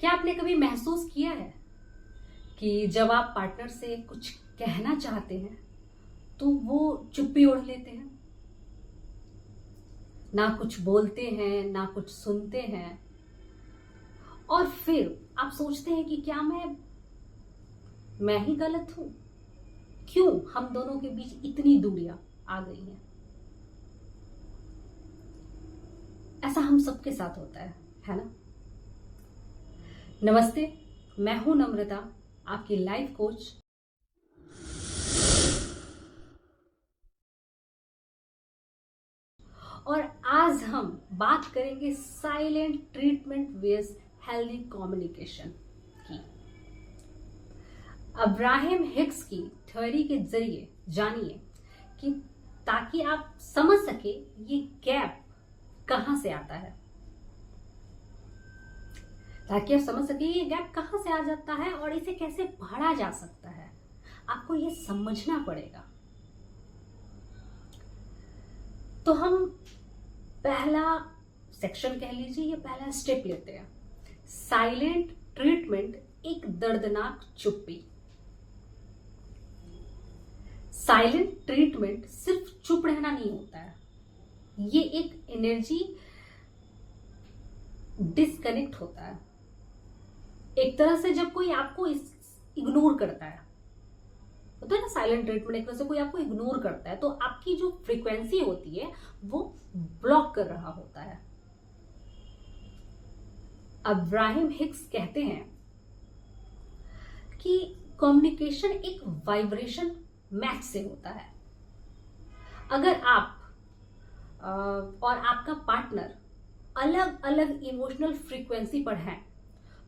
क्या आपने कभी महसूस किया है कि जब आप पार्टनर से कुछ कहना चाहते हैं तो वो चुप्पी ओढ़ लेते हैं, ना कुछ बोलते हैं ना कुछ सुनते हैं, और फिर आप सोचते हैं कि क्या मैं ही गलत हूं? क्यों हम दोनों के बीच इतनी दूरियां आ गई हैं? ऐसा हम सबके साथ होता है ना? नमस्ते, मैं हूं नम्रता, आपकी लाइफ कोच। और आज हम बात करेंगे silent treatment with healthy communication की। अब्राहम हिक्स की थ्योरी के जरिए जानिए कि ताकि आप समझ सके ये गैप कहां से आता है, ताकि आप समझ सके ये गैप कहां से आ जाता है और इसे कैसे भरा जा सकता है। आपको ये समझना पड़ेगा। तो हम पहला सेक्शन कह लीजिए, ये पहला स्टेप लेते हैं। साइलेंट ट्रीटमेंट, एक दर्दनाक चुप्पी। साइलेंट ट्रीटमेंट सिर्फ चुप रहना नहीं होता है, ये एक एनर्जी डिस्कनेक्ट होता है। एक तरह से जब कोई आपको इग्नोर करता है, होता है ना साइलेंट ट्रीटमेंट, एक तरह से कोई आपको इग्नोर करता है तो आपकी जो फ्रीक्वेंसी होती है वो ब्लॉक कर रहा होता है। अब्राहम हिक्स कहते हैं कि कम्युनिकेशन एक वाइब्रेशन मैच से होता है। अगर आप और आपका पार्टनर अलग अलग इमोशनल फ्रीक्वेंसी पर हैं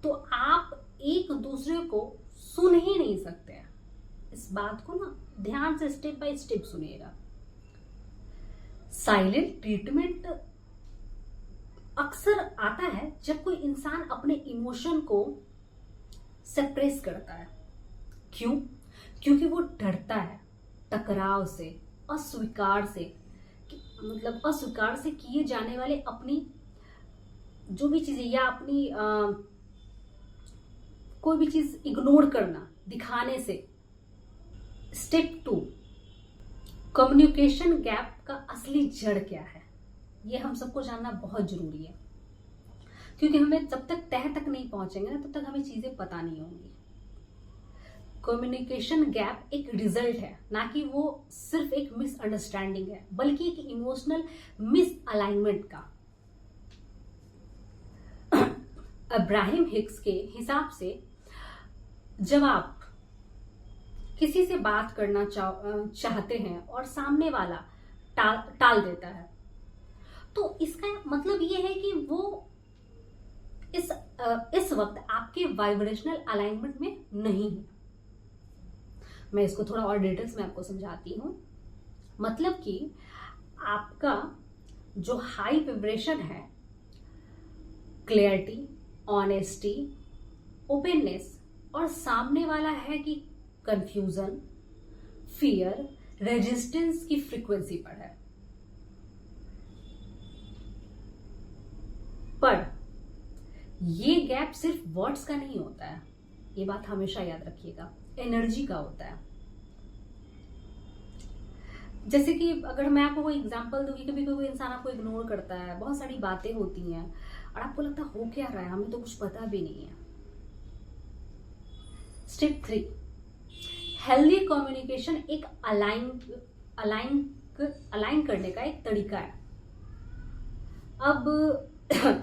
तो आप एक दूसरे को सुन ही नहीं सकते हैं। इस बात को ना ध्यान से स्टेप बाय स्टेप सुनिएगा। साइलेंट ट्रीटमेंट अक्सर आता है जब कोई इंसान अपने इमोशन को सप्रेस करता है। क्यों? क्योंकि वो डरता है टकराव से, अस्वीकार से, मतलब अस्वीकार से किए जाने वाले अपनी जो भी चीजें, या अपनी कोई भी चीज इग्नोर करना, दिखाने से। स्टेप 2, कम्युनिकेशन गैप का असली जड़ क्या है, ये हम सबको जानना बहुत जरूरी है। क्योंकि हमें जब तक तह तक नहीं पहुंचेंगे ना, तब तक हमें चीजें पता नहीं होंगी। कम्युनिकेशन गैप एक रिजल्ट है, ना कि वो सिर्फ एक मिसअंडरस्टैंडिंग है, बल्कि एक इमोशनल मिसअलाइनमेंट का। अब्राहम हिक्स के हिसाब से जब आप किसी से बात करना चाहते हैं और सामने वाला टाल देता है, तो इसका मतलब ये है कि वो इस वक्त आपके वाइब्रेशनल अलाइनमेंट में नहीं है। मैं इसको थोड़ा और डिटेल्स में आपको समझाती हूं। मतलब कि आपका जो हाई वाइब्रेशन है, क्लैरिटी, ऑनेस्टी, ओपननेस, और सामने वाला है कि कंफ्यूजन, फियर, रेजिस्टेंस की फ्रीक्वेंसी पर है। पर ये गैप सिर्फ वर्ड्स का नहीं होता है, ये बात हमेशा याद रखिएगा, एनर्जी का होता है। जैसे कि अगर मैं आपको कोई एग्जांपल दूंगी, कभी कोई इंसान आपको इग्नोर करता है, बहुत सारी बातें होती हैं और आपको लगता है हो क्या रहा है, हमें तो कुछ पता भी नहीं है। स्टेप 3, हेल्दी कम्युनिकेशन एक अलाइन करने का एक तरीका है। अब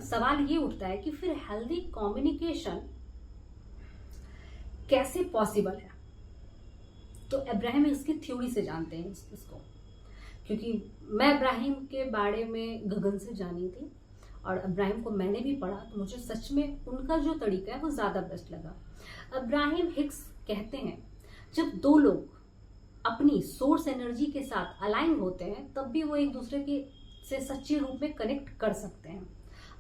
सवाल ये उठता है कि फिर हेल्दी कम्युनिकेशन कैसे पॉसिबल है? तो अब्राहम इसकी थ्योरी से जानते हैं इसको, क्योंकि मैं अब्राहम के बारे में गगन से जानी थी और अब्राहम को मैंने भी पढ़ा, तो मुझे सच में उनका जो तरीका है वो ज्यादा बेस्ट लगा। अब्राहम हिक्स कहते हैं जब दो लोग अपनी सोर्स एनर्जी के साथ अलाइन होते हैं तब भी वो एक दूसरे के से सच्चे रूप में कनेक्ट कर सकते हैं।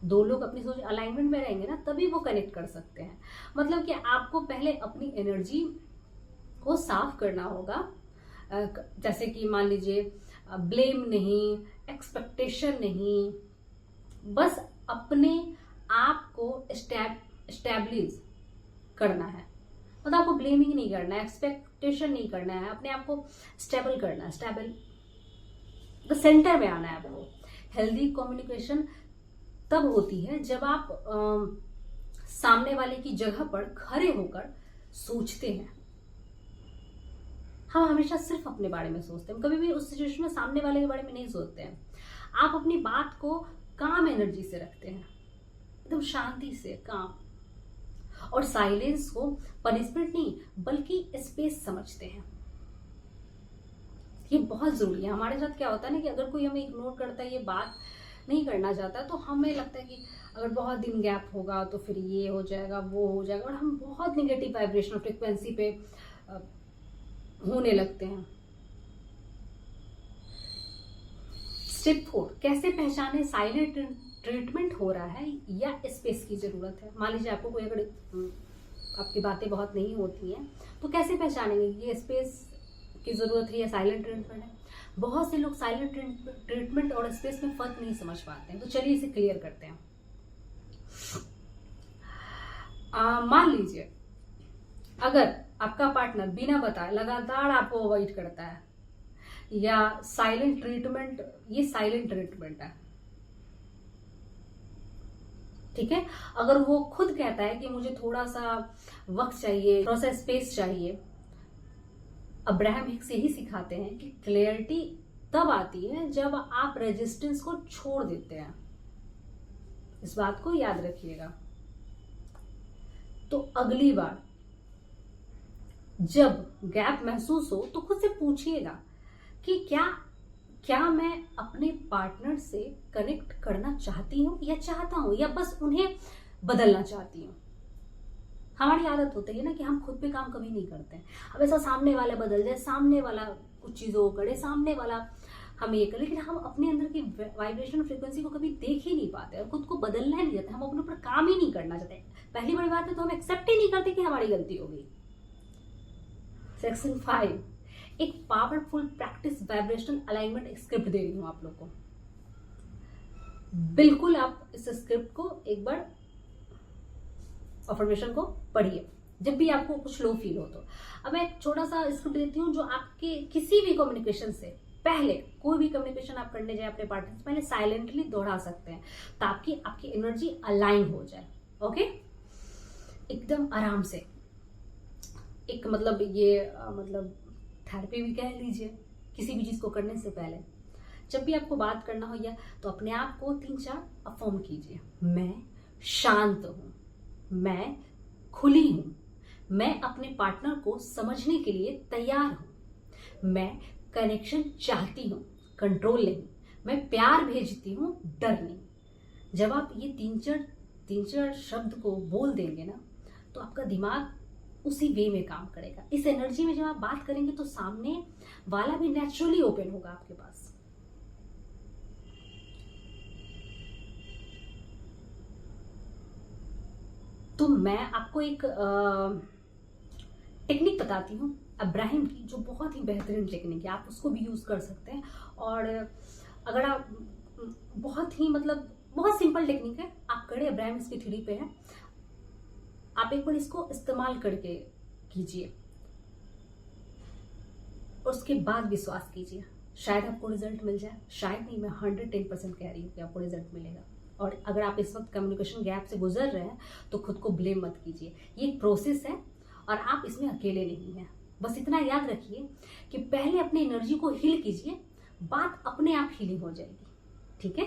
दो लोग अपनी सोच अलाइनमेंट में रहेंगे ना, तभी वो कनेक्ट कर सकते हैं। मतलब कि आपको पहले अपनी एनर्जी को साफ करना होगा। जैसे कि मान लीजिए ब्लेम नहीं, एक्सपेक्टेशन नहीं, बस अपने आप को स्टेबलिश करना है, मतलब आपको ब्लेमिंग नहीं करना है, एक्सपेक्टेशन नहीं करना है, अपने आप को स्टेबल करना है, स्टेबल सेंटर में आना है आपको। हेल्दी कम्युनिकेशन तब होती है जब आप सामने वाले की जगह पर खड़े होकर सोचते हैं। हम हमेशा सिर्फ अपने बारे में सोचते हैं, कभी भी उस सिचुएशन में सामने वाले के बारे में नहीं सोचते हैं। आप अपनी बात को काम एनर्जी से रखते हैं, एकदम शांति से, काम, और साइलेंस को पनिशमेंट नहीं बल्कि स्पेस समझते हैं। ये बहुत जरूरी है। हमारे साथ क्या होता है ना कि अगर कोई हमें इग्नोर करता है, ये बात नहीं करना चाहता, तो हमें लगता है कि अगर बहुत दिन गैप होगा तो फिर ये हो जाएगा, वो हो जाएगा, और हम बहुत निगेटिव वाइब्रेशनल फ्रिक्वेंसी पे होने लगते हैं। स्टेप 4, कैसे पहचाने साइलेंट ट्रीटमेंट हो रहा है या स्पेस की जरूरत है। मान लीजिए आपको कोई, अगर आपकी बातें बहुत नहीं होती हैं, तो कैसे पहचानेंगे ये स्पेस की जरूरत है या साइलेंट ट्रीटमेंट है। बहुत से लोग साइलेंट ट्रीटमेंट और स्पेस में फर्क नहीं समझ पाते हैं, तो चलिए इसे क्लियर करते हैं। मान लीजिए अगर आपका पार्टनर बिना बताए लगातार आपको अवॉइड करता है, या साइलेंट ट्रीटमेंट, ये साइलेंट ट्रीटमेंट है, ठीक है। अगर वो खुद कहता है कि मुझे थोड़ा सा वक्त चाहिए, थोड़ा सा स्पेस चाहिए, अब्राहम हिक्स यही सिखाते हैं कि क्लैरिटी तब आती है जब आप रेजिस्टेंस को छोड़ देते हैं। इस बात को याद रखिएगा। तो अगली बार जब गैप महसूस हो तो खुद से पूछिएगा कि क्या मैं अपने पार्टनर से कनेक्ट करना चाहती हूँ या चाहता हूँ, या बस उन्हें बदलना चाहती हूँ। हमारी आदत होती है ना कि हम खुद पे काम कभी नहीं करते हैं। अब ऐसा सामने वाला बदल जाए, सामने वाला कुछ चीजों को करे, सामने वाला हम ये कर, लेकिन हम अपने अंदर की वाइब्रेशन फ्रीक्वेंसी को कभी देख ही नहीं पाते और खुद को बदलना ही नहीं चाहते, हम अपने ऊपर काम ही नहीं करना चाहते। पहली बड़ी बात है तो हम एक्सेप्ट ही नहीं करते कि हमारी गलती हो गई। सेक्शन 5, एक powerful practice vibrational alignment script दे रही हूं आप लोग को। बिल्कुल आप इस स्क्रिप्ट को एक बार अफर्मेशन को पढ़िए जब भी आपको कुछ लो फील हो। तो अब मैं एक छोटा सा स्क्रिप्ट देती हूँ जो आपके किसी भी कम्युनिकेशन से पहले, कोई भी कम्युनिकेशन आप करने जाए अपने पार्टनर से पहले साइलेंटली दोहरा सकते हैं, ताकि आपकी एनर्जी अलाइन हो जाए। ओके, एकदम आराम से। एक मतलब ये मतलब थेरेपी भी कह लीजिए। किसी भी चीज को करने से पहले जब भी आपको बात करना हो या तो अपने आप को 3-4 अफर्म कीजिए। मैं शांत हूं, मैं खुली हूं, मैं अपने पार्टनर को समझने के लिए तैयार हूं, मैं कनेक्शन चाहती हूं, कंट्रोल नहीं, मैं प्यार भेजती हूं, डर नहीं। जब आप ये 3-4 शब्द को बोल देंगे ना, तो आपका दिमाग उसी वे में काम करेगा। इस एनर्जी में जब आप बात करेंगे तो सामने वाला भी नेचुरली ओपन होगा आपके पास। तो मैं आपको एक टेक्निक बताती हूँ अब्राहम की, जो बहुत ही बेहतरीन टेक्निक है। आप उसको भी यूज कर सकते हैं। और अगर आप बहुत ही मतलब बहुत सिंपल टेक्निक है, आप करें, अब्राहम इसकी थ्योरी पे है, आप एक बार इसको इस्तेमाल करके कीजिए और उसके बाद विश्वास कीजिए, शायद आपको रिजल्ट मिल जाए। शायद नहीं, मैं 110% कह रही हूँ कि आपको रिजल्ट मिलेगा। और अगर आप इस वक्त कम्युनिकेशन गैप से गुजर रहे हैं तो खुद को ब्लेम मत कीजिए। ये एक प्रोसेस है और आप इसमें अकेले नहीं हैं। बस इतना याद रखिए कि पहले अपनी एनर्जी को हील कीजिए, बात अपने आप हीलिंग हो जाएगी। ठीक है।